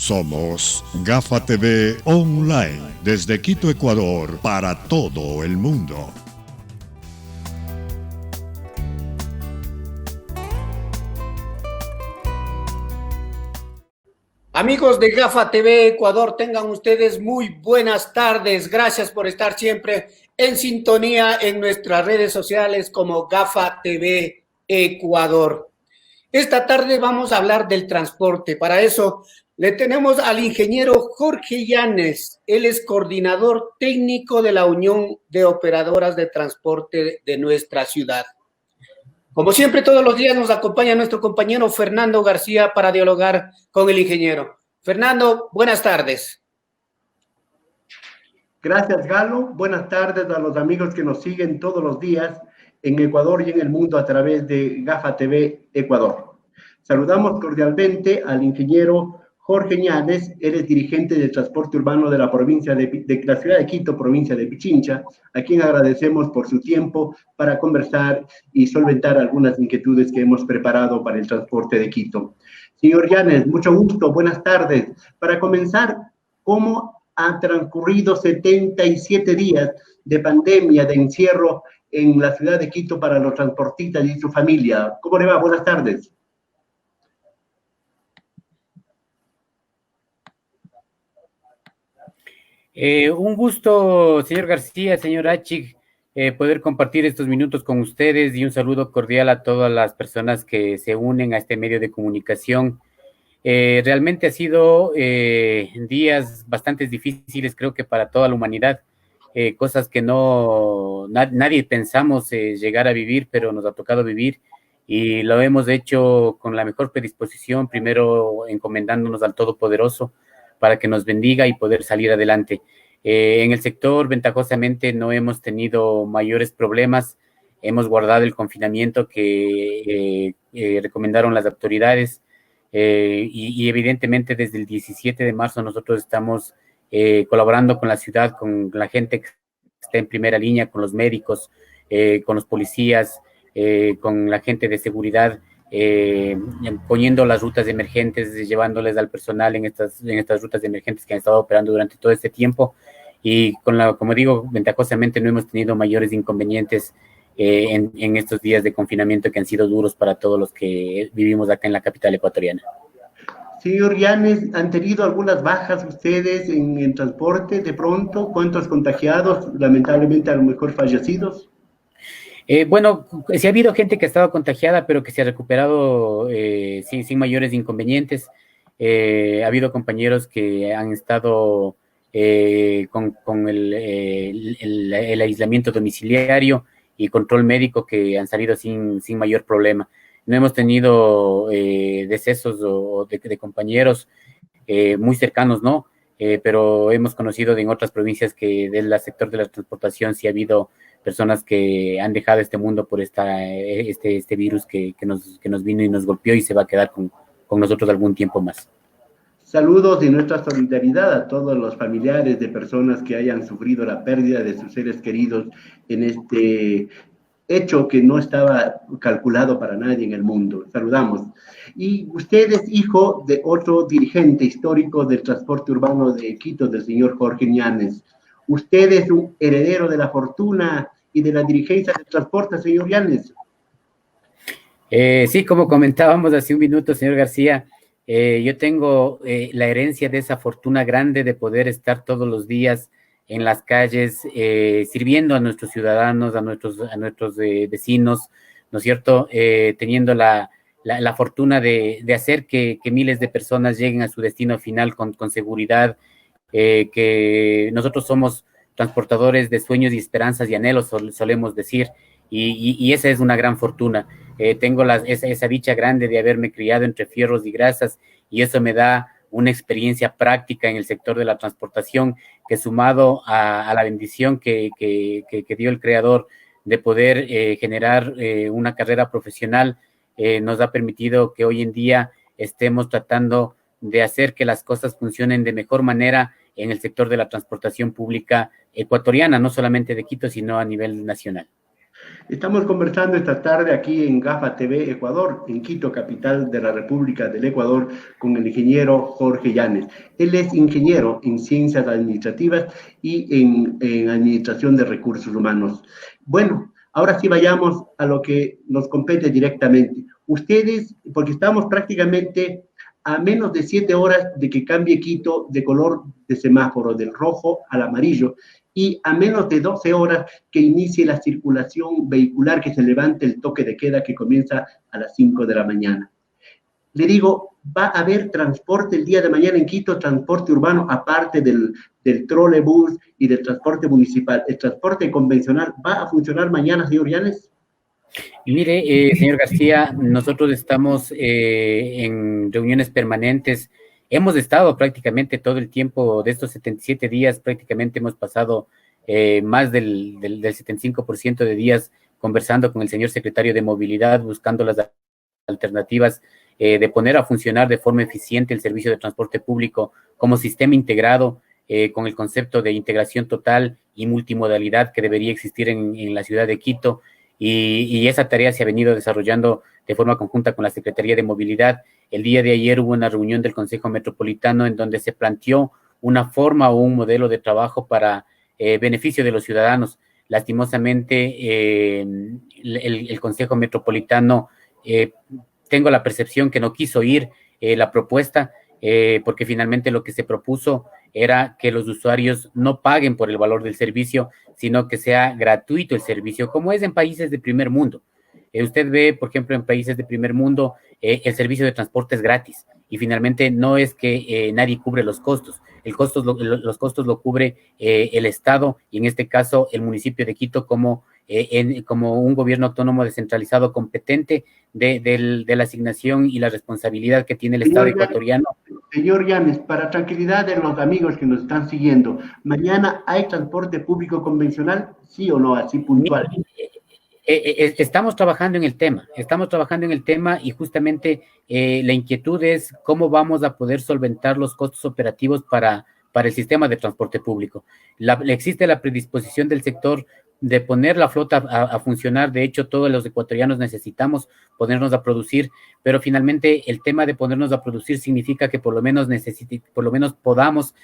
Somos Gafa TV Online, desde Quito, Ecuador, para todo el mundo. Amigos de Gafa TV Ecuador, tengan ustedes muy buenas tardes. Gracias por estar siempre en sintonía en nuestras redes sociales como Gafa TV Ecuador. Esta tarde vamos a hablar del transporte. Para eso le tenemos al ingeniero Jorge Llanes. Él es coordinador técnico de la Unión de Operadoras de Transporte de nuestra ciudad. Como siempre, todos los días nos acompaña nuestro compañero Fernando García para dialogar con el ingeniero. Fernando, buenas tardes. Gracias, Galo. Buenas tardes a los amigos que nos siguen todos los días en Ecuador y en el mundo a través de Gafa TV Ecuador. Saludamos cordialmente al ingeniero Jorge Llanes. Él es dirigente del transporte urbano de la provincia de la ciudad de Quito, provincia de Pichincha, a quien agradecemos por su tiempo para conversar y solventar algunas inquietudes que hemos preparado para el transporte de Quito. Señor Llanes, mucho gusto, buenas tardes. Para comenzar, ¿cómo han transcurrido 77 días de pandemia, de encierro en la ciudad de Quito para los transportistas y su familia? ¿Cómo le va? Buenas tardes. Un gusto, señor García, señor Achig, poder compartir estos minutos con ustedes y un saludo cordial a todas las personas que se unen a este medio de comunicación. Realmente ha sido días bastante difíciles, creo que para toda la humanidad, cosas que nadie pensamos llegar a vivir, pero nos ha tocado vivir y lo hemos hecho con la mejor predisposición, primero encomendándonos al Todopoderoso para que nos bendiga y poder salir adelante. En el sector, ventajosamente, no hemos tenido mayores problemas. Hemos guardado el confinamiento que recomendaron las autoridades y evidentemente desde el 17 de marzo nosotros estamos colaborando con la ciudad, con la gente que está en primera línea, con los médicos, con los policías, con la gente de seguridad, poniendo las rutas emergentes, llevándoles al personal en estas rutas emergentes que han estado operando durante todo este tiempo y como digo, ventajosamente no hemos tenido mayores inconvenientes en estos días de confinamiento que han sido duros para todos los que vivimos acá en la capital ecuatoriana. Señor Llanes, ¿han tenido algunas bajas ustedes en el transporte de pronto? ¿Cuántos contagiados? Lamentablemente a lo mejor fallecidos. Bueno, sí ha habido gente que ha estado contagiada, pero que se ha recuperado sin mayores inconvenientes. Ha habido compañeros que han estado con el aislamiento domiciliario y control médico que han salido sin mayor problema. No hemos tenido decesos de compañeros muy cercanos, ¿no? Pero hemos conocido en otras provincias que del sector de la transportación sí ha habido personas que han dejado este mundo por este virus que nos vino y nos golpeó y se va a quedar con nosotros algún tiempo más. Saludos y nuestra solidaridad a todos los familiares de personas que hayan sufrido la pérdida de sus seres queridos en este hecho que no estaba calculado para nadie en el mundo. Saludamos. Y usted es hijo de otro dirigente histórico del transporte urbano de Quito, del señor Jorge Llanes. ¿Usted es un heredero de la fortuna y de la dirigencia del transporte, señor Llanes? Sí, como comentábamos hace un minuto, señor García, yo tengo la herencia de esa fortuna grande de poder estar todos los días en las calles sirviendo a nuestros ciudadanos, a nuestros vecinos, ¿no es cierto? Teniendo la fortuna de hacer que miles de personas lleguen a su destino final con seguridad, que nosotros somos transportadores de sueños y esperanzas y anhelos, solemos decir, y esa es una gran fortuna. Tengo esa dicha grande de haberme criado entre fierros y grasas, y eso me da una experiencia práctica en el sector de la transportación, que sumado a la bendición que dio el Creador de poder generar una carrera profesional, nos ha permitido que hoy en día estemos tratando de hacer que las cosas funcionen de mejor manera en el sector de la transportación pública ecuatoriana, no solamente de Quito, sino a nivel nacional. Estamos conversando esta tarde aquí en GAFA TV Ecuador, en Quito, capital de la República del Ecuador, con el ingeniero Jorge Llanes. Él es ingeniero en ciencias administrativas y en administración de recursos humanos. Bueno, ahora sí vayamos a lo que nos compete directamente. Ustedes, porque estamos prácticamente a menos de 7 horas de que cambie Quito de color de semáforo, del rojo al amarillo, y a menos de 12 horas que inicie la circulación vehicular, que se levante el toque de queda que comienza a las 5 de la mañana. Le digo, va a haber transporte el día de mañana en Quito, transporte urbano, aparte del trolebús y del transporte municipal. ¿El transporte convencional va a funcionar mañana, señor Llanes? Y mire, señor García, nosotros estamos en reuniones permanentes. Hemos estado prácticamente todo el tiempo de estos 77 días, prácticamente hemos pasado más del 75% de días conversando con el señor secretario de Movilidad, buscando las alternativas de poner a funcionar de forma eficiente el servicio de transporte público como sistema integrado, con el concepto de integración total y multimodalidad que debería existir en la ciudad de Quito. Y esa tarea se ha venido desarrollando de forma conjunta con la Secretaría de Movilidad. El día de ayer hubo una reunión del Consejo Metropolitano en donde se planteó una forma o un modelo de trabajo para beneficio de los ciudadanos. Lastimosamente, el Consejo Metropolitano, tengo la percepción que no quiso oír la propuesta, porque finalmente lo que se propuso era que los usuarios no paguen por el valor del servicio, sino que sea gratuito el servicio, como es en países de primer mundo. Usted ve, por ejemplo, en países de primer mundo, el servicio de transporte es gratis y finalmente no es que nadie cubre los costos. Los costos lo cubre el Estado y en este caso el municipio de Quito como un gobierno autónomo descentralizado competente de la asignación y la responsabilidad que tiene el Estado ecuatoriano. Señor Llanes, para tranquilidad de los amigos que nos están siguiendo, ¿mañana hay transporte público convencional? ¿Sí o no? Así puntual. Estamos trabajando en el tema y justamente la inquietud es cómo vamos a poder solventar los costos operativos para el sistema de transporte público. Existe la predisposición del sector de poner la flota a funcionar. De hecho, todos los ecuatorianos necesitamos ponernos a producir, pero finalmente el tema de ponernos a producir significa que por lo menos podamos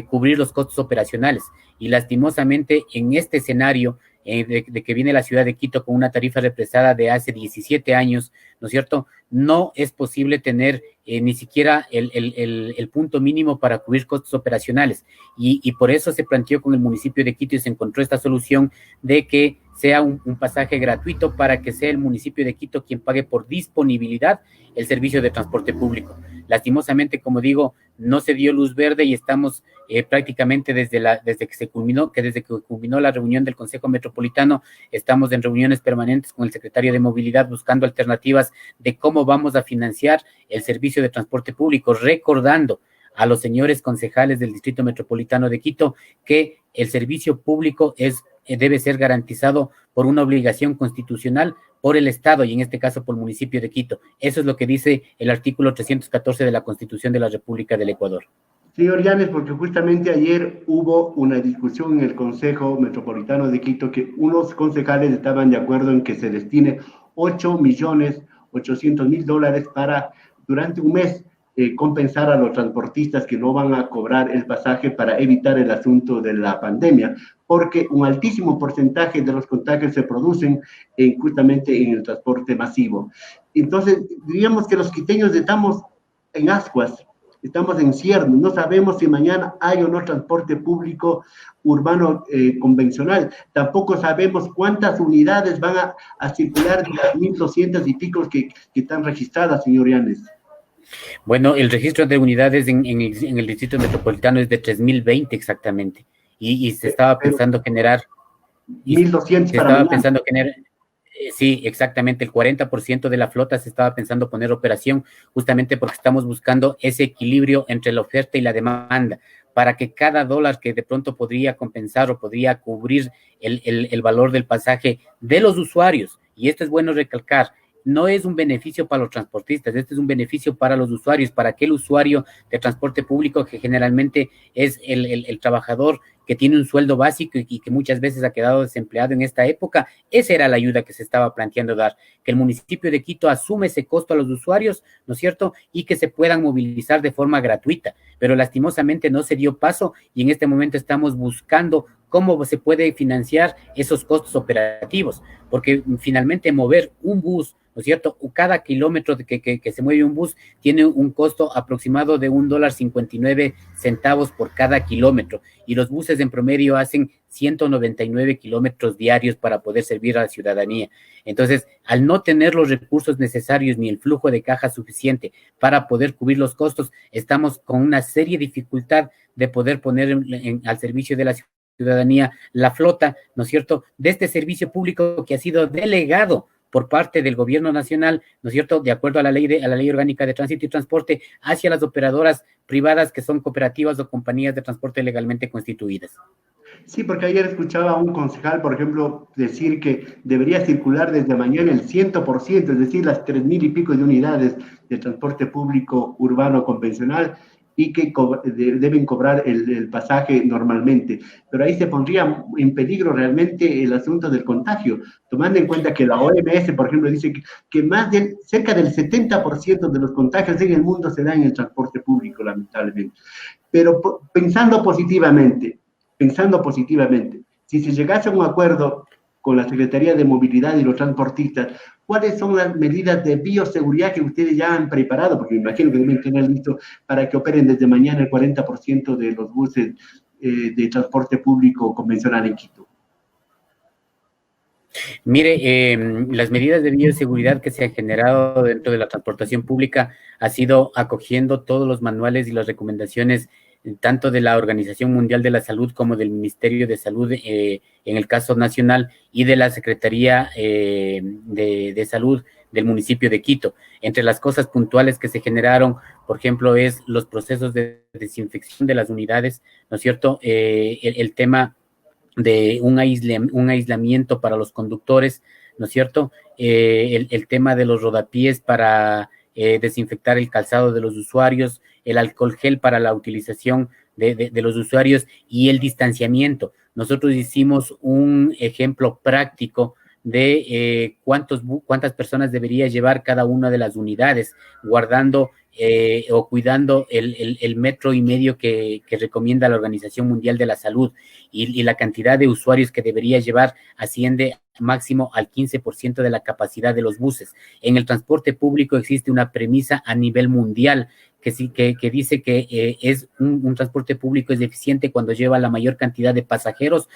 cubrir los costos operacionales. Y lastimosamente en este escenario de que viene la ciudad de Quito con una tarifa represada de hace 17 años, ¿no es cierto? No es posible tener ni siquiera el punto mínimo para cubrir costos operacionales. Y por eso se planteó con el municipio de Quito y se encontró esta solución de que sea un pasaje gratuito para que sea el municipio de Quito quien pague por disponibilidad el servicio de transporte público. Lastimosamente, como digo, no se dio luz verde y estamos prácticamente desde que culminó la reunión del Consejo Metropolitano, estamos en reuniones permanentes con el secretario de Movilidad buscando alternativas de cómo vamos a financiar el servicio de transporte público, recordando a los señores concejales del Distrito Metropolitano de Quito que el servicio público debe ser garantizado por una obligación constitucional por el Estado y en este caso por el municipio de Quito. Eso es lo que dice el artículo 314 de la Constitución de la República del Ecuador. Señor Llanes, porque justamente ayer hubo una discusión en el Consejo Metropolitano de Quito que unos concejales estaban de acuerdo en que se destine 8.800.000 para durante un mes compensar a los transportistas que no van a cobrar el pasaje para evitar el asunto de la pandemia, porque un altísimo porcentaje de los contagios se producen justamente en el transporte masivo. Entonces, diríamos que los quiteños estamos en ascuas, estamos en ciernes, no sabemos si mañana hay o no transporte público urbano convencional, tampoco sabemos cuántas unidades van a circular de las 1.200 y pico que están registradas, señor Llanes. Bueno, el registro de unidades en el Distrito Metropolitano es de 3.020 exactamente, y se estaba pensando generar... 1.200 se estaba pensando generar... Sí, exactamente, el 40% de la flota se estaba pensando poner operación, justamente porque estamos buscando ese equilibrio entre la oferta y la demanda, para que cada dólar que de pronto podría compensar o podría cubrir el valor del pasaje de los usuarios, y esto es bueno recalcar, no es un beneficio para los transportistas, este es un beneficio para los usuarios, para aquel usuario de transporte público que generalmente es el trabajador que tiene un sueldo básico y que muchas veces ha quedado desempleado en esta época. Esa era la ayuda que se estaba planteando dar, que el municipio de Quito asume ese costo a los usuarios, ¿no es cierto? Y que se puedan movilizar de forma gratuita, pero lastimosamente no se dio paso y en este momento estamos buscando cómo se puede financiar esos costos operativos, porque finalmente mover un bus, ¿no es cierto? Cada kilómetro que se mueve un bus tiene un costo aproximado de $1.59 por cada kilómetro, y los buses en promedio hacen 199 kilómetros diarios para poder servir a la ciudadanía. Entonces, al no tener los recursos necesarios ni el flujo de caja suficiente para poder cubrir los costos, estamos con una seria dificultad de poder poner al servicio de la ciudadanía la flota, ¿no es cierto?, de este servicio público que ha sido delegado por parte del gobierno nacional, ¿no es cierto?, de acuerdo a la ley orgánica de tránsito y transporte, hacia las operadoras privadas que son cooperativas o compañías de transporte legalmente constituidas. Sí, porque ayer escuchaba a un concejal, por ejemplo, decir que debería circular desde mañana el 100%, es decir, las 3.000 y pico de unidades de transporte público urbano convencional, y que deben cobrar el pasaje normalmente. Pero ahí se pondría en peligro realmente el asunto del contagio, tomando en cuenta que la OMS, por ejemplo, dice que cerca del 70% de los contagios en el mundo se dan en el transporte público, lamentablemente. Pero pensando positivamente, si se llegase a un acuerdo con la Secretaría de Movilidad y los transportistas, ¿cuáles son las medidas de bioseguridad que ustedes ya han preparado? Porque me imagino que deben tener listo para que operen desde mañana el 40% de los buses de transporte público convencional en Quito. Mire, las medidas de bioseguridad que se han generado dentro de la transportación pública ha sido acogiendo todos los manuales y las recomendaciones tanto de la Organización Mundial de la Salud como del Ministerio de Salud en el caso nacional, y de la Secretaría de Salud del municipio de Quito. Entre las cosas puntuales que se generaron, por ejemplo, es los procesos de desinfección de las unidades, ¿no es cierto? El tema de un aislamiento para los conductores, ¿no es cierto? El tema de los rodapiés para desinfectar el calzado de los usuarios, el alcohol gel para la utilización de los usuarios y el distanciamiento. Nosotros hicimos un ejemplo práctico de cuántas personas debería llevar cada una de las unidades, guardando o cuidando el 1,5 metros que recomienda la Organización Mundial de la Salud, y la cantidad de usuarios que debería llevar asciende máximo al 15% de la capacidad de los buses. En el transporte público existe una premisa a nivel mundial que dice que es un transporte público es eficiente cuando lleva la mayor cantidad de pasajeros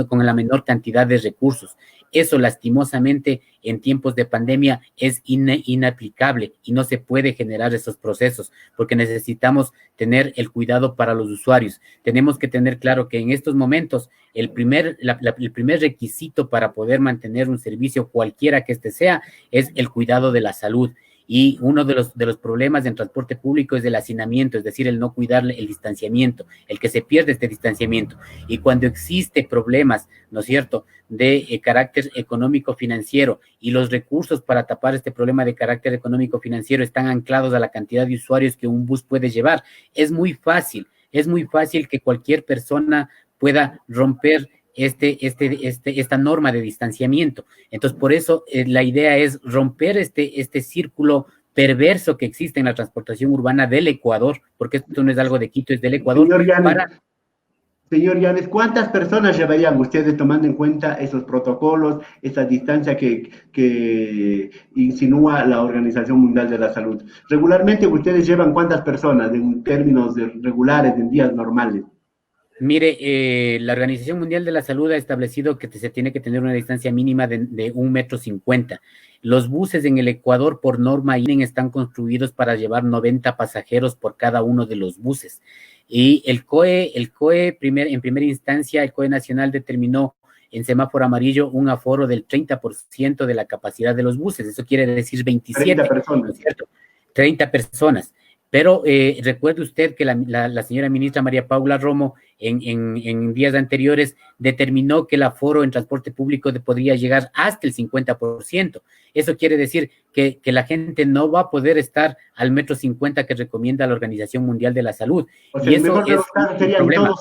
con la menor cantidad de recursos. Eso, lastimosamente, en tiempos de pandemia es inaplicable y no se puede generar esos procesos, porque necesitamos tener el cuidado para los usuarios. Tenemos que tener claro que en estos momentos el primer requisito para poder mantener un servicio, cualquiera que este sea, es el cuidado de la salud. Y uno de los problemas en transporte público es el hacinamiento, es decir, el no cuidar el distanciamiento, el que se pierde este distanciamiento. Y cuando existe problemas, ¿no es cierto?, de carácter económico-financiero, y los recursos para tapar este problema de carácter económico-financiero están anclados a la cantidad de usuarios que un bus puede llevar, es muy fácil que cualquier persona pueda romper esta norma de distanciamiento. Entonces, por eso la idea es romper este círculo perverso que existe en la transportación urbana del Ecuador, porque esto no es algo de Quito, es del Ecuador. Señor Llanes, ¿cuántas personas llevarían ustedes tomando en cuenta esos protocolos, esa distancia que insinúa la Organización Mundial de la Salud? Regularmente, ¿ustedes llevan cuántas personas en términos regulares, en días normales? Mire, la Organización Mundial de la Salud ha establecido que se tiene que tener una distancia mínima de 1,50 metros. Los buses en el Ecuador, por norma INEN, están construidos para llevar 90 pasajeros por cada uno de los buses. Y el COE en primera instancia, el COE nacional determinó en semáforo amarillo un aforo del 30% de la capacidad de los buses. Eso quiere decir 27, 30 personas. ¿no es cierto? 30 personas. Pero recuerde usted que la señora ministra María Paula Romo en días anteriores determinó que el aforo en transporte público podría llegar hasta el 50%. Eso quiere decir que la gente no va a poder estar al 1,50 m que recomienda la Organización Mundial de la Salud. O sea, Y el eso mejor de es los casos un serían problema.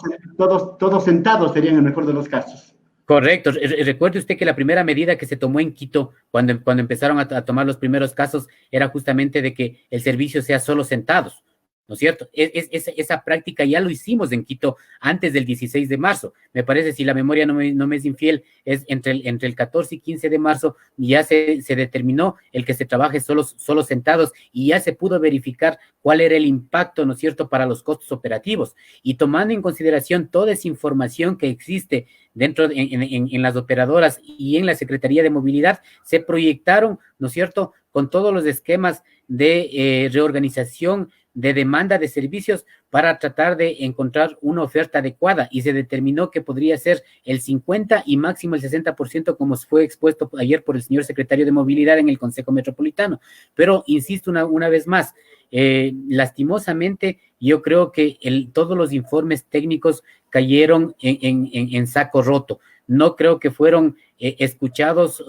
todos sentados, serían el mejor de los casos. Correcto. Recuerde usted que la primera medida que se tomó en Quito, cuando empezaron a tomar los primeros casos, era justamente de que el servicio sea solo sentados, ¿no es cierto? Esa práctica ya lo hicimos en Quito antes del 16 de marzo. Me parece, si la memoria no me es infiel, es entre el 14 y 15 de marzo, ya se determinó el que se trabaje solo sentados y ya se pudo verificar cuál era el impacto, ¿no es cierto?, para los costos operativos. Y tomando en consideración toda esa información que existe dentro en las operadoras y en la Secretaría de Movilidad, se proyectaron, ¿no es cierto?, con todos los esquemas de reorganización, de demanda de servicios para tratar de encontrar una oferta adecuada, y se determinó que podría ser el 50 y máximo el 60%, como fue expuesto ayer por el señor secretario de Movilidad en el Consejo Metropolitano. Pero insisto una vez más, lastimosamente yo creo que todos los informes técnicos cayeron en saco roto. No creo que fueron escuchados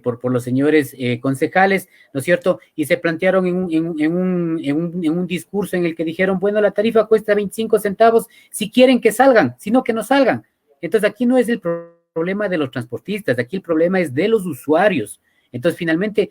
por los señores concejales, ¿no es cierto? Y se plantearon en un discurso en el que dijeron, bueno, la tarifa cuesta 25 centavos, si quieren que salgan, si no que no salgan. Entonces aquí no es el problema de los transportistas, aquí el problema es de los usuarios. Entonces finalmente,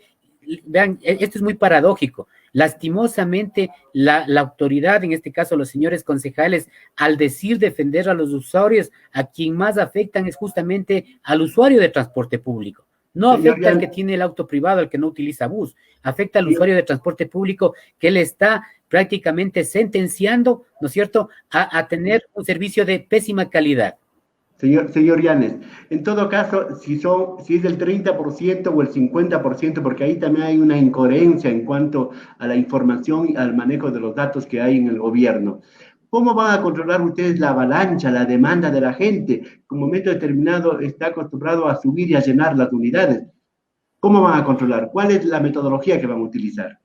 vean, esto es muy paradójico. Lastimosamente, la autoridad, en este caso los señores concejales, al decir defender a los usuarios, a quien más afectan es justamente al usuario de transporte público. No afecta al que tiene el auto privado, al que no utiliza bus, afecta al usuario de transporte público que le está prácticamente sentenciando, ¿no es cierto?, a tener un servicio de pésima calidad. Señor Llanes, en todo caso, si es del 30% o el 50%, porque ahí también hay una incoherencia en cuanto a la información y al manejo de los datos que hay en el gobierno. ¿Cómo van a controlar ustedes la avalancha, la demanda de la gente? Que en un momento determinado está acostumbrado a subir y a llenar las unidades. ¿Cómo van a controlar? ¿Cuál es la metodología que van a utilizar?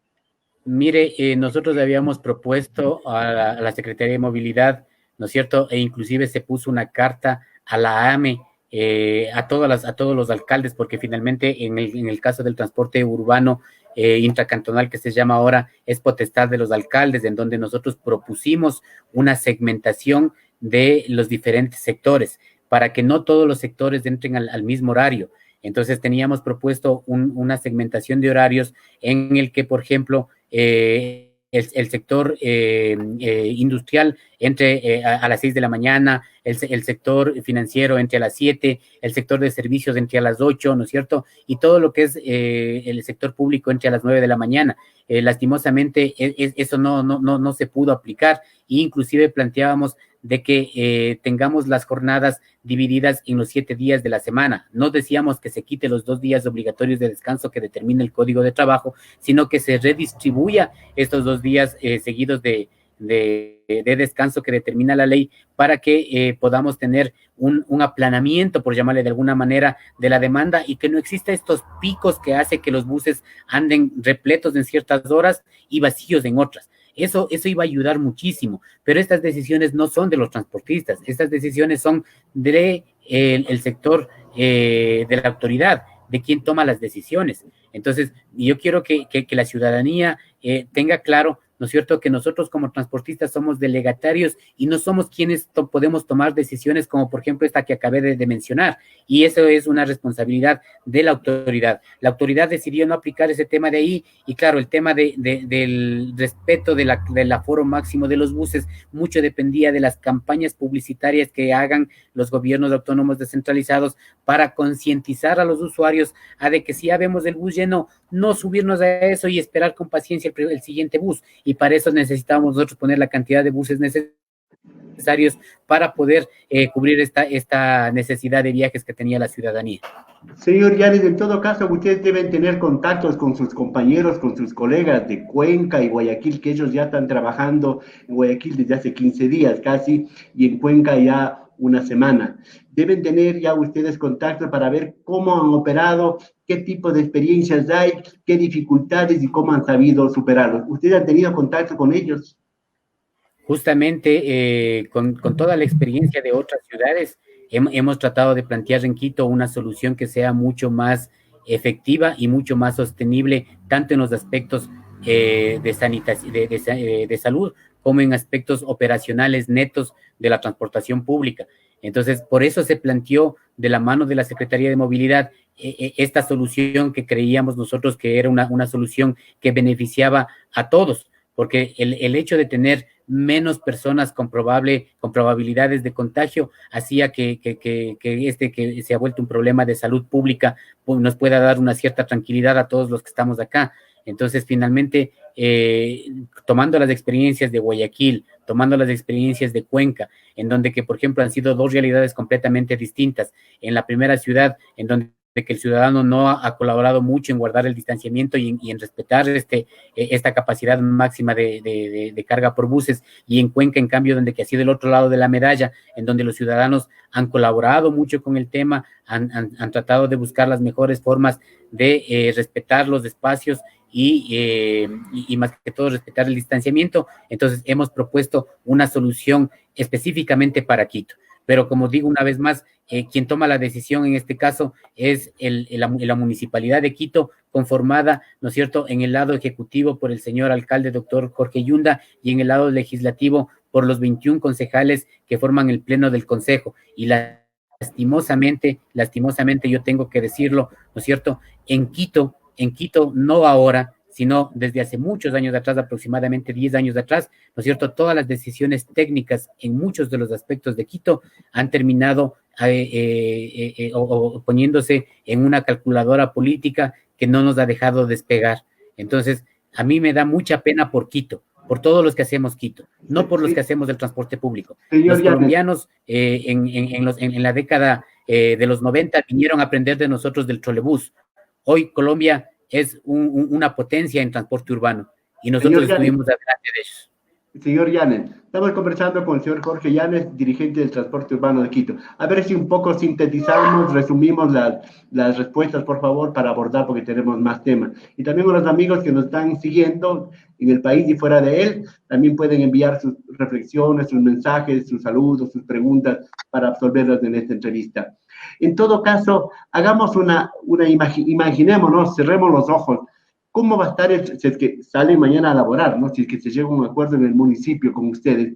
Mire, nosotros habíamos propuesto a la Secretaría de Movilidad, ¿no es cierto? E inclusive se puso una carta a la AME, a todos los alcaldes, porque finalmente en el caso del transporte urbano intracantonal, que se llama ahora, es potestad de los alcaldes, en donde nosotros propusimos una segmentación de los diferentes sectores, para que no todos los sectores entren al mismo horario. Entonces teníamos propuesto una segmentación de horarios en el que, por ejemplo, el sector industrial entre a las 6 de la mañana, el sector financiero entre a las 7, el sector de servicios entre a las 8, ¿no es cierto? Y todo lo que es el sector público entre a las 9 de la mañana. Lastimosamente, eso no se pudo aplicar, e inclusive planteábamos de que tengamos las jornadas divididas en los 7 días de la semana. No decíamos que se quite los 2 días obligatorios de descanso que determina el Código de Trabajo, sino que se redistribuya estos 2 días seguidos de descanso que determina la ley, para que podamos tener un aplanamiento, por llamarle de alguna manera, de la demanda, y que no exista estos picos que hace que los buses anden repletos en ciertas horas y vacíos en otras. Eso iba a ayudar muchísimo, pero estas decisiones no son de los transportistas, estas decisiones son del sector de la autoridad, de quien toma las decisiones. Entonces, yo quiero que la ciudadanía tenga claro, ¿no es cierto?, que nosotros como transportistas somos delegatarios y no somos quienes podemos tomar decisiones como, por ejemplo, esta que acabé de mencionar, y eso es una responsabilidad de la autoridad. La autoridad decidió no aplicar ese tema de ahí, y claro, el tema del respeto del aforo máximo de los buses, mucho dependía de las campañas publicitarias que hagan los gobiernos autónomos descentralizados para concientizar a los usuarios a de que si ya vemos el bus lleno, no subirnos a eso y esperar con paciencia el siguiente bus. Y para eso necesitamos nosotros poner la cantidad de buses necesarios necesarios para poder cubrir esta necesidad de viajes que tenía la ciudadanía. Señor Yanes, en todo caso, ustedes deben tener contactos con sus compañeros, con sus colegas de Cuenca y Guayaquil, que ellos ya están trabajando en Guayaquil desde hace 15 días casi, y en Cuenca ya una semana. Deben tener ya ustedes contacto para ver cómo han operado, qué tipo de experiencias hay, qué dificultades y cómo han sabido superarlos. ¿Ustedes han tenido contacto con ellos? Justamente con toda la experiencia de otras ciudades, hemos tratado de plantear en Quito una solución que sea mucho más efectiva y mucho más sostenible, tanto en los aspectos de salud como en aspectos operacionales netos de la transportación pública. Entonces, por eso se planteó de la mano de la Secretaría de Movilidad esta solución que creíamos nosotros que era una solución que beneficiaba a todos, porque el hecho de tener menos personas con probabilidades de contagio hacía que se ha vuelto un problema de salud pública, pues nos pueda dar una cierta tranquilidad a todos los que estamos acá. Entonces, finalmente, tomando las experiencias de Guayaquil, tomando las experiencias de Cuenca, en donde que, por ejemplo, han sido dos realidades completamente distintas. En la primera ciudad, en donde que el ciudadano no ha colaborado mucho en guardar el distanciamiento y en respetar esta capacidad máxima de carga por buses, y en Cuenca, en cambio, donde que ha sido el otro lado de la medalla, en donde los ciudadanos han colaborado mucho con el tema, han tratado de buscar las mejores formas de respetar los espacios y más que todo respetar el distanciamiento. Entonces hemos propuesto una solución específicamente para Quito. Pero como digo una vez más, quien toma la decisión en este caso es la Municipalidad de Quito, conformada, ¿no es cierto?, en el lado ejecutivo por el señor alcalde doctor Jorge Yunda y en el lado legislativo por los 21 concejales que forman el pleno del consejo. Y lastimosamente yo tengo que decirlo, ¿no es cierto?, en Quito, no ahora, sino desde hace muchos años atrás, aproximadamente 10 años atrás, ¿no es cierto?, todas las decisiones técnicas en muchos de los aspectos de Quito han terminado poniéndose en una calculadora política que no nos ha dejado despegar. Entonces, a mí me da mucha pena por Quito, por todos los que hacemos Quito, no por los que hacemos el transporte público. Los colombianos en la década de los 90 vinieron a aprender de nosotros del trolebús. Hoy Colombia es una potencia en transporte urbano y nosotros estuvimos delante de ellos. Señor Llanes, estamos conversando con el señor Jorge Llanes, dirigente del transporte urbano de Quito. A ver si un poco sintetizamos, resumimos las respuestas, por favor, para abordar, porque tenemos más temas. Y también a los amigos que nos están siguiendo en el país y fuera de él, también pueden enviar sus reflexiones, sus mensajes, sus saludos, sus preguntas para absolverlas en esta entrevista. En todo caso, hagamos imaginémonos, cerremos los ojos. ¿Cómo va a estar si es que sale mañana a laborar, ¿no? Si es que se llega a un acuerdo en el municipio con ustedes?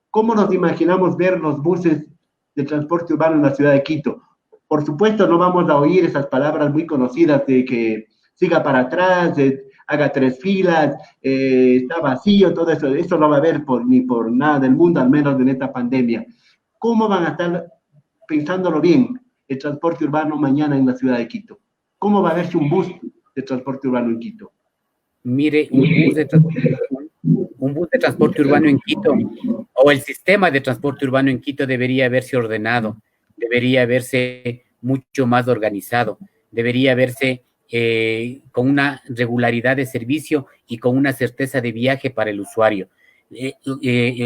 ¿Cómo nos imaginamos ver los buses de transporte urbano en la ciudad de Quito? Por supuesto, no vamos a oír esas palabras muy conocidas de que siga para atrás, haga 3 filas, está vacío, todo eso. Eso no va a haber ni por nada del mundo, al menos en esta pandemia. ¿Cómo van a estar, pensándolo bien, el transporte urbano mañana en la ciudad de Quito? ¿Cómo va a verse un bus de transporte urbano en Quito? Mire, un bus de transporte urbano en Quito, o el sistema de transporte urbano en Quito, debería haberse ordenado, debería verse mucho más organizado, debería verse con una regularidad de servicio y con una certeza de viaje para el usuario,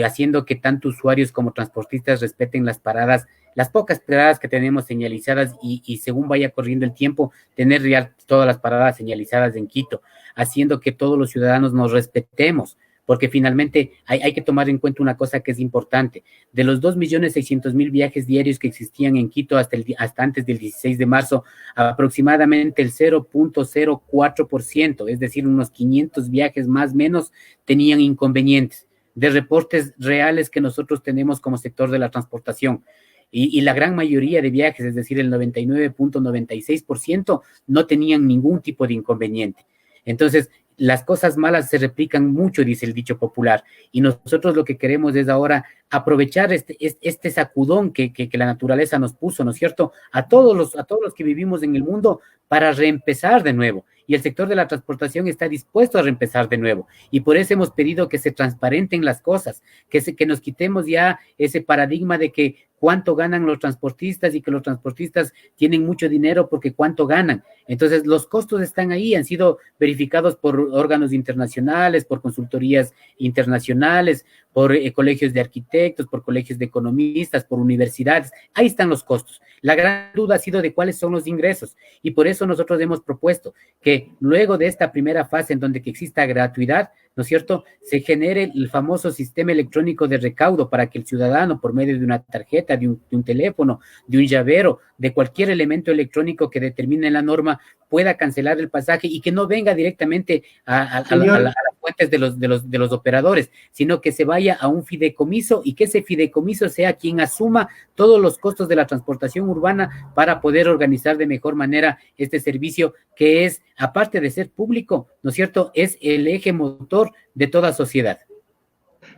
haciendo que tanto usuarios como transportistas respeten las paradas, las pocas paradas que tenemos señalizadas y según vaya corriendo el tiempo, tener ya todas las paradas señalizadas en Quito, haciendo que todos los ciudadanos nos respetemos, porque finalmente hay que tomar en cuenta una cosa que es importante. De los 2.600.000 viajes diarios que existían en Quito hasta antes del 16 de marzo, aproximadamente el 0.04%, es decir, unos 500 viajes más o menos, tenían inconvenientes de reportes reales que nosotros tenemos como sector de la transportación. Y la gran mayoría de viajes, es decir, el 99.96%, no tenían ningún tipo de inconveniente. Entonces, las cosas malas se replican mucho, dice el dicho popular, y nosotros lo que queremos es ahora aprovechar este sacudón que la naturaleza nos puso, ¿no es cierto?, a todos los que vivimos en el mundo, para reempezar de nuevo y el sector de la transportación está dispuesto a reempezar de nuevo. Y por eso hemos pedido que se transparenten las cosas, que nos quitemos ya ese paradigma de que cuánto ganan los transportistas y que los transportistas tienen mucho dinero porque cuánto ganan. Entonces, los costos están ahí, han sido verificados por órganos internacionales, por consultorías internacionales, por colegios de arquitectos, por colegios de economistas, por universidades. Ahí están los costos. La gran duda ha sido de cuáles son los ingresos y por eso nosotros hemos propuesto que luego de esta primera fase en donde que exista gratuidad, ¿no es cierto?, se genere el famoso sistema electrónico de recaudo para que el ciudadano, por medio de una tarjeta, de un teléfono, de un llavero, de cualquier elemento electrónico que determine la norma, pueda cancelar el pasaje y que no venga directamente a las fuentes de los operadores, sino que se vaya a un fideicomiso y que ese fideicomiso sea quien asuma todos los costos de la transportación urbana para poder organizar de mejor manera este servicio que es, aparte de ser público, ¿no es cierto?, es el eje motor de toda sociedad.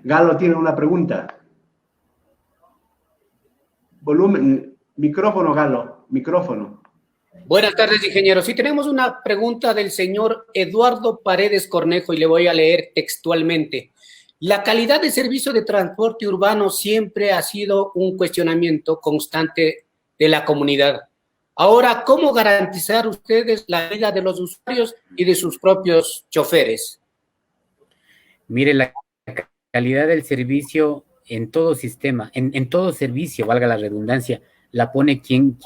Galo tiene una pregunta. Volumen, micrófono, Galo, micrófono. Buenas tardes, ingeniero. Sí, tenemos una pregunta del señor Eduardo Paredes Cornejo y le voy a leer textualmente. La calidad de servicio de transporte urbano siempre ha sido un cuestionamiento constante de la comunidad. Ahora, ¿cómo garantizar ustedes la vida de los usuarios y de sus propios choferes? Mire, la calidad del servicio en todo sistema, en todo servicio, valga la redundancia, la pone quien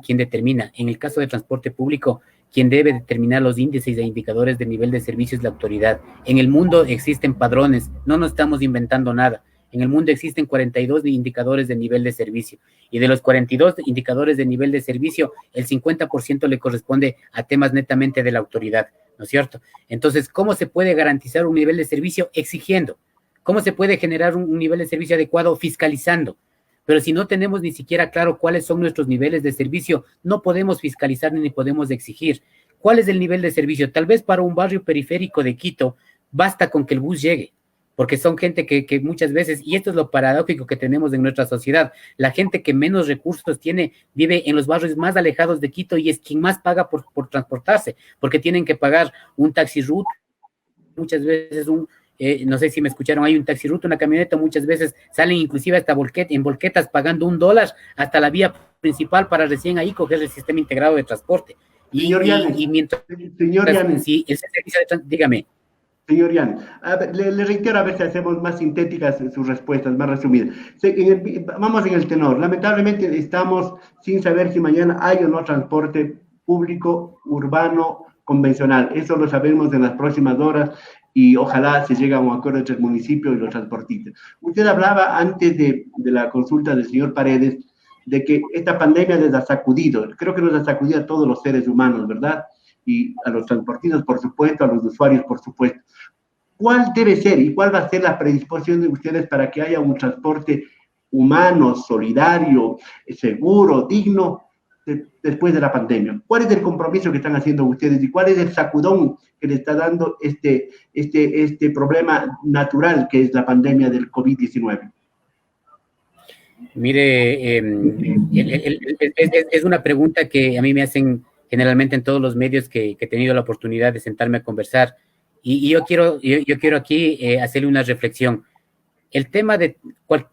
determina. En el caso de transporte público, quien debe determinar los índices e indicadores de nivel de servicio es la autoridad. En el mundo existen padrones, no nos estamos inventando nada. En el mundo existen 42 indicadores de nivel de servicio y de los 42 indicadores de nivel de servicio, el 50% le corresponde a temas netamente de la autoridad, ¿no es cierto? Entonces, ¿cómo se puede garantizar un nivel de servicio? Exigiendo. ¿Cómo se puede generar un nivel de servicio adecuado? Fiscalizando. Pero si no tenemos ni siquiera claro cuáles son nuestros niveles de servicio, no podemos fiscalizar ni podemos exigir. ¿Cuál es el nivel de servicio? Tal vez para un barrio periférico de Quito basta con que el bus llegue, porque son gente que muchas veces, y esto es lo paradójico que tenemos en nuestra sociedad, la gente que menos recursos tiene vive en los barrios más alejados de Quito y es quien más paga por transportarse, porque tienen que pagar un taxi route, muchas veces no sé si me escucharon, hay un taxi ruta, una camioneta, muchas veces salen inclusive hasta en volquetas pagando $1 hasta la vía principal para recién ahí coger el sistema integrado de transporte. Señor Llanes, sí, ese servicio dígame. Señor Llanes, le reitero a ver si hacemos más sintéticas sus respuestas, más resumidas. Vamos en el tenor. Lamentablemente estamos sin saber si mañana hay o no transporte público, urbano, convencional. Eso lo sabemos en las próximas horas y ojalá se llegue a un acuerdo entre el municipio y los transportistas. Usted hablaba antes de la consulta del señor Paredes de que esta pandemia les ha sacudido, creo que nos ha sacudido a todos los seres humanos, ¿verdad? Y a los transportistas, por supuesto, a los usuarios, por supuesto. ¿Cuál debe ser y cuál va a ser la predisposición de ustedes para que haya un transporte humano, solidario, seguro, digno, después de la pandemia? ¿Cuál es el compromiso que están haciendo ustedes y cuál es el sacudón que le está dando este problema natural que es la pandemia del COVID-19? Mire, es una pregunta que a mí me hacen generalmente en todos los medios que he tenido la oportunidad de sentarme a conversar y yo quiero aquí hacerle una reflexión. El tema de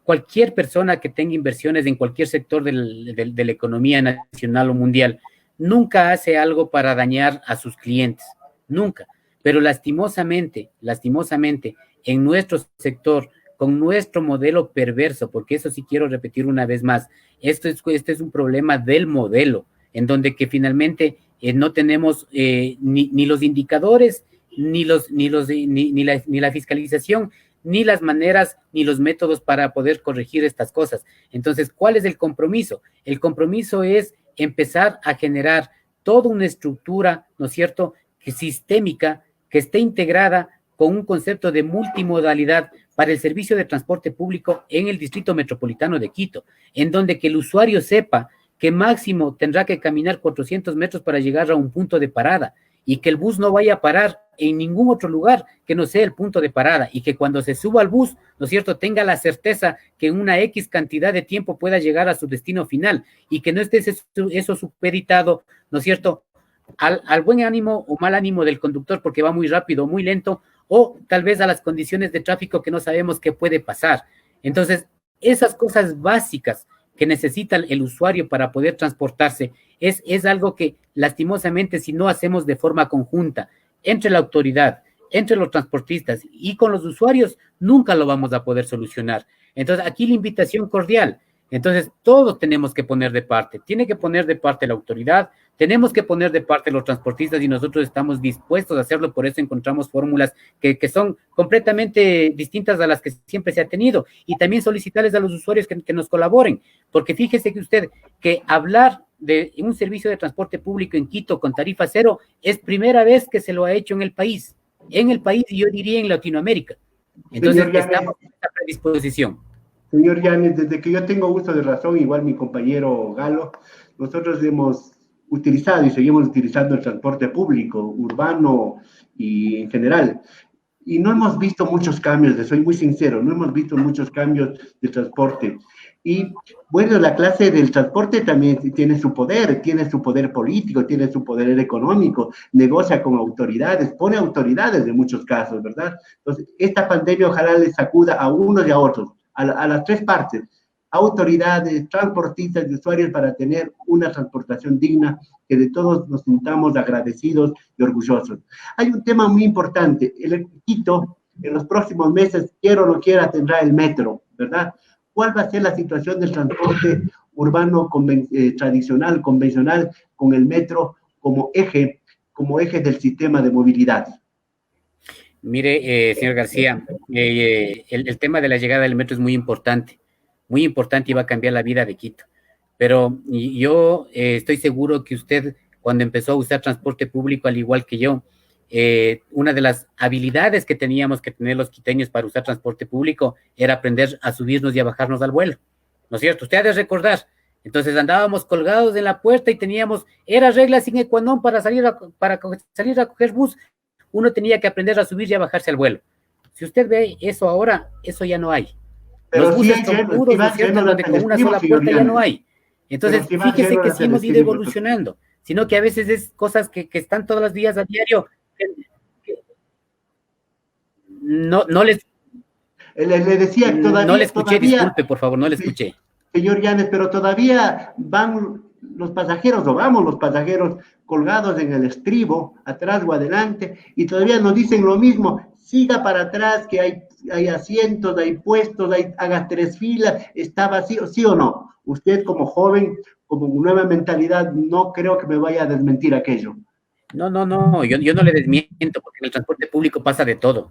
cualquier persona que tenga inversiones en cualquier sector de la economía nacional o mundial, nunca hace algo para dañar a sus clientes, nunca. Pero lastimosamente, en nuestro sector, con nuestro modelo perverso, porque eso sí quiero repetir una vez más, este es un problema del modelo, en donde que finalmente no tenemos ni los indicadores, ni la fiscalización, ni las maneras, ni los métodos para poder corregir estas cosas. Entonces, ¿cuál es el compromiso? El compromiso es empezar a generar toda una estructura, ¿no es cierto?, sistémica, que esté integrada con un concepto de multimodalidad para el servicio de transporte público en el Distrito Metropolitano de Quito, en donde que el usuario sepa que máximo tendrá que caminar 400 metros para llegar a un punto de parada, y que el bus no vaya a parar en ningún otro lugar que no sea el punto de parada, y que cuando se suba al bus, ¿no es cierto?, tenga la certeza que en una X cantidad de tiempo pueda llegar a su destino final, y que no esté eso supeditado, ¿no es cierto?, al buen ánimo o mal ánimo del conductor porque va muy rápido o muy lento, o tal vez a las condiciones de tráfico que no sabemos qué puede pasar. Entonces, esas cosas básicas que necesita el usuario para poder transportarse es algo que lastimosamente si no hacemos de forma conjunta entre la autoridad, entre los transportistas y con los usuarios, nunca lo vamos a poder solucionar. Entonces, aquí la invitación cordial. Entonces, todos tenemos que poner de parte. Tiene que poner de parte la autoridad, tenemos que poner de parte los transportistas y nosotros estamos dispuestos a hacerlo. Por eso encontramos fórmulas que son completamente distintas a las que siempre se ha tenido. Y también solicitarles a los usuarios que nos colaboren. Porque fíjese que usted, que hablar de un servicio de transporte público en Quito con tarifa cero es primera vez que se lo ha hecho en el país y yo diría en Latinoamérica. Entonces, estamos en esta predisposición. Señor Yanes, desde que yo tengo uso de razón, igual mi compañero Galo, nosotros hemos utilizado y seguimos utilizando el transporte público, urbano y en general. Y no hemos visto muchos cambios, soy muy sincero, no hemos visto muchos cambios de transporte. Y bueno, la clase del transporte también tiene su poder político, tiene su poder económico, negocia con autoridades, pone autoridades en muchos casos, ¿verdad? Entonces, esta pandemia ojalá les sacuda a unos y a otros, a las tres partes, autoridades, transportistas y usuarios, para tener una transportación digna, que de todos nos sintamos agradecidos y orgullosos. Hay un tema muy importante, el Quito en los próximos meses, quiera o no quiera, tendrá el metro, ¿verdad? ¿Cuál va a ser la situación del transporte urbano tradicional, convencional, con el metro como eje del sistema de movilidad? Mire, señor García, el tema de la llegada del metro es muy importante y va a cambiar la vida de Quito. Pero yo estoy seguro que usted, cuando empezó a usar transporte público, al igual que yo, una de las habilidades que teníamos que tener los quiteños para usar transporte público era aprender a subirnos y a bajarnos al vuelo, ¿no es cierto? Usted ha de recordar. Entonces andábamos colgados en la puerta y era regla sine qua non para salir a coger bus. Uno tenía que aprender a subir y a bajarse al vuelo. Si usted ve eso ahora, eso ya no hay. Pero los buses son puros, ¿no es cierto?, donde con una sola puerta ya no hay. Entonces, fíjese que sí hemos ido evolucionando, sino que a veces es cosas que están todos los días a diario. No les... Le decía que todavía... No le escuché, disculpe, por favor, no le escuché. Señor Yanes, pero todavía van los pasajeros, o vamos los pasajeros colgados en el estribo, atrás o adelante, y todavía nos dicen lo mismo: siga para atrás, que hay asientos, hay puestos, haga 3 filas, está vacío, ¿sí o no? Usted como joven, como nueva mentalidad, no creo que me vaya a desmentir aquello. No, yo no le desmiento, porque en el transporte público pasa de todo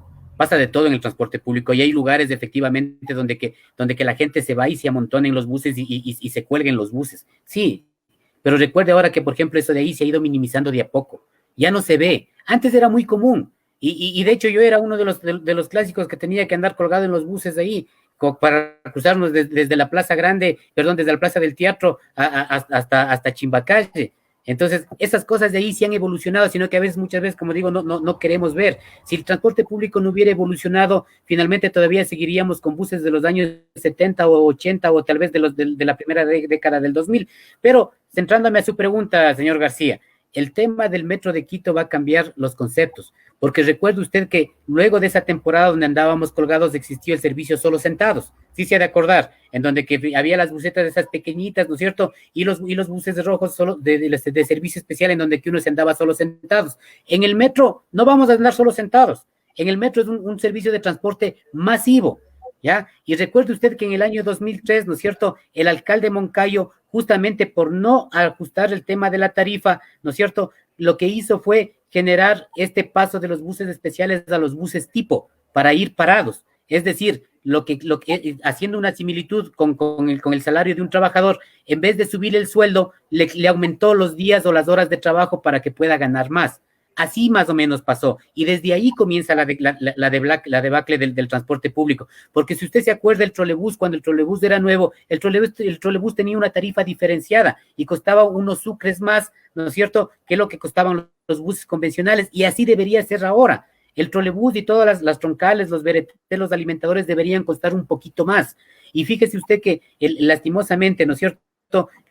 en el transporte público, y hay lugares efectivamente donde que la gente se va y se amontona en los buses y se cuelga en los buses, sí, pero recuerde ahora que, por ejemplo, eso de ahí se ha ido minimizando de a poco, ya no se ve. Antes era muy común, y de hecho yo era uno de los clásicos que tenía que andar colgado en los buses ahí, para cruzarnos desde la Plaza Grande, desde la Plaza del Teatro hasta Chimbacalle. Entonces, esas cosas de ahí sí han evolucionado, sino que muchas veces, como digo, no queremos ver. Si el transporte público no hubiera evolucionado, finalmente todavía seguiríamos con buses de los años 70 o 80, o tal vez de la primera década del 2000. Pero, centrándome a su pregunta, señor García, el tema del metro de Quito va a cambiar los conceptos, porque recuerde usted que luego de esa temporada donde andábamos colgados existió el servicio solo sentados, sí se ha de acordar, en donde que había las busetas esas pequeñitas, ¿no es cierto?, y los buses rojos solo de servicio especial, en donde que uno se andaba solo sentados. En el metro no vamos a andar solo sentados, en el metro es un servicio de transporte masivo, ¿ya? Y recuerde usted que en el año 2003, ¿no es cierto?, el alcalde Moncayo, justamente por no ajustar el tema de la tarifa, ¿no es cierto?, lo que hizo fue generar este paso de los buses especiales a los buses tipo, para ir parados. Es decir, haciendo una similitud con el salario de un trabajador, en vez de subir el sueldo, le aumentó los días o las horas de trabajo para que pueda ganar más. Así más o menos pasó, y desde ahí comienza la debacle del transporte público, porque si usted se acuerda, el trolebús, cuando el trolebús era nuevo, el trolebús tenía una tarifa diferenciada y costaba unos sucres más, ¿no es cierto?, que lo que costaban los buses convencionales, y así debería ser ahora. El trolebús y todas las troncales, los BRT, los alimentadores deberían costar un poquito más, y fíjese usted que lastimosamente, ¿no es cierto?,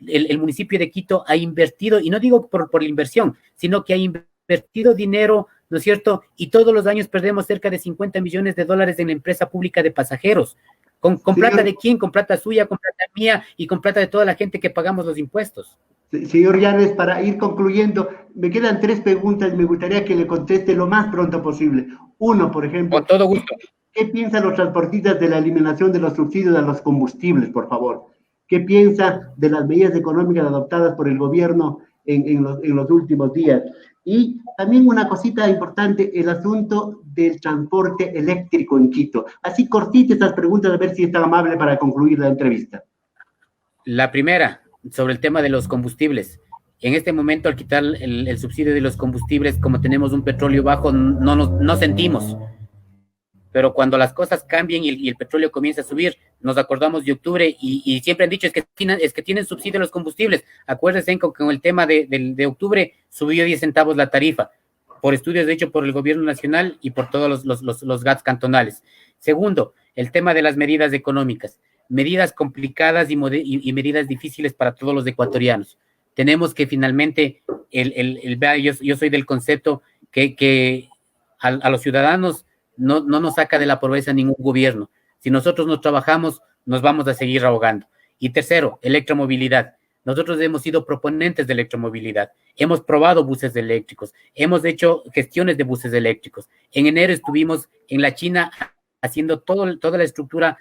el municipio de Quito ha invertido, y no digo por la inversión, sino que ha invertido dinero, ¿no es cierto? Y todos los años perdemos cerca de 50 millones de dólares en la empresa pública de pasajeros. ¿Con plata de quién? Con plata suya, con plata mía y con plata de toda la gente que pagamos los impuestos. Señor Llanes, para ir concluyendo, me quedan 3 preguntas y me gustaría que le conteste lo más pronto posible. Uno, por ejemplo. Con todo gusto. ¿Qué piensan los transportistas de la eliminación de los subsidios a los combustibles, por favor? ¿Qué piensa de las medidas económicas adoptadas por el gobierno en los últimos días? Y también una cosita importante, el asunto del transporte eléctrico en Quito. Así cortita estas preguntas, a ver si es tan amable para concluir la entrevista. La primera, sobre el tema de los combustibles. En este momento, al quitar el subsidio de los combustibles, como tenemos un petróleo bajo, no sentimos. Pero cuando las cosas cambien y el petróleo comienza a subir, nos acordamos de octubre y siempre han dicho es que tienen subsidio los combustibles. Acuérdense que con el tema de octubre subió 10 centavos la tarifa, por estudios hechos por el gobierno nacional y por todos los GATS cantonales. Segundo, el tema de las medidas económicas, medidas complicadas y medidas difíciles para todos los ecuatorianos. Tenemos que finalmente, yo soy del concepto que a los ciudadanos no nos saca de la pobreza ningún gobierno. Si nosotros no trabajamos, nos vamos a seguir ahogando. Y tercero, electromovilidad. Nosotros hemos sido proponentes de electromovilidad. Hemos probado buses eléctricos. Hemos hecho gestiones de buses eléctricos. En enero estuvimos en la China haciendo toda la estructura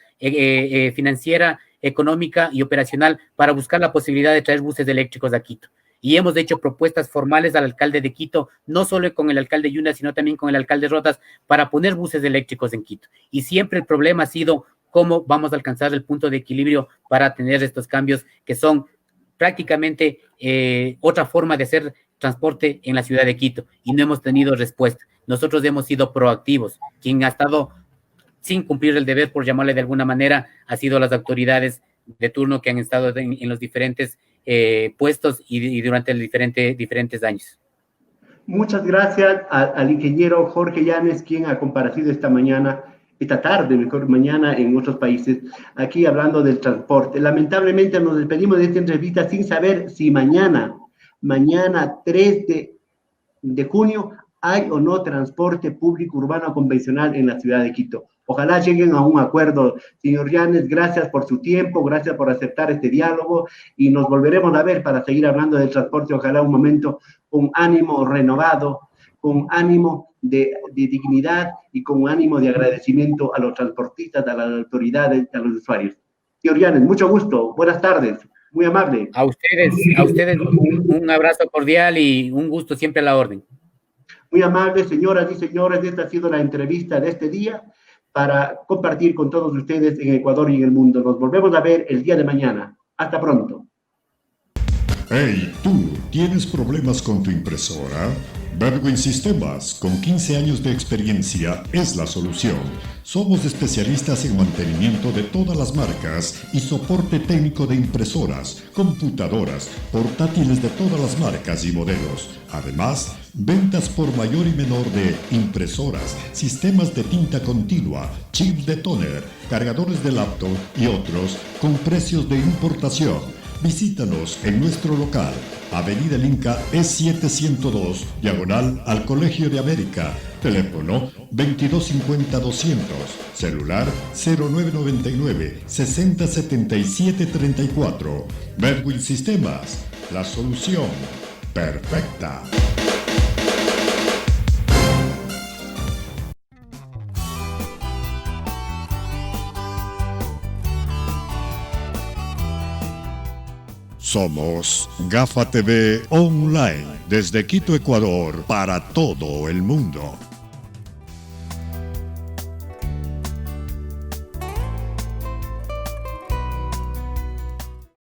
financiera, económica y operacional para buscar la posibilidad de traer buses eléctricos a Quito. Y hemos hecho propuestas formales al alcalde de Quito, no solo con el alcalde Yuna, sino también con el alcalde Rotas, para poner buses eléctricos en Quito. Y siempre el problema ha sido cómo vamos a alcanzar el punto de equilibrio para tener estos cambios que son prácticamente otra forma de hacer transporte en la ciudad de Quito. Y no hemos tenido respuesta. Nosotros hemos sido proactivos. Quien ha estado sin cumplir el deber, por llamarle de alguna manera, ha sido las autoridades de turno que han estado en los diferentes puestos y durante los diferentes años. Muchas gracias al ingeniero Jorge Llanes, quien ha comparecido esta tarde, mejor mañana, en otros países, aquí hablando del transporte. Lamentablemente nos despedimos de esta entrevista sin saber si mañana 3 de junio, hay o no transporte público urbano convencional en la ciudad de Quito. Ojalá lleguen a un acuerdo. Señor Llanes, gracias por su tiempo, gracias por aceptar este diálogo y nos volveremos a ver para seguir hablando del transporte, ojalá un momento con ánimo renovado, con ánimo de dignidad y con ánimo de agradecimiento a los transportistas, a las autoridades, a los usuarios. Señor Llanes, mucho gusto, buenas tardes, muy amable. A ustedes un abrazo cordial y un gusto siempre a la orden. Muy amable, señoras y señores, esta ha sido la entrevista de este día para compartir con todos ustedes en Ecuador y en el mundo. Nos volvemos a ver el día de mañana. Hasta pronto. Hey, tú, ¿tienes problemas con tu impresora? Berwin Sistemas, con 15 años de experiencia, es la solución. Somos especialistas en mantenimiento de todas las marcas y soporte técnico de impresoras, computadoras, portátiles de todas las marcas y modelos. Además, ventas por mayor y menor de impresoras, sistemas de tinta continua, chips de tóner, cargadores de laptop y otros con precios de importación. Visítanos en nuestro local, Avenida El Inca E702, diagonal al Colegio de América. Teléfono 2250-200, celular 0999-607734. Berwin Sistemas, la solución perfecta. Somos Gafa TV Online, desde Quito, Ecuador, para todo el mundo.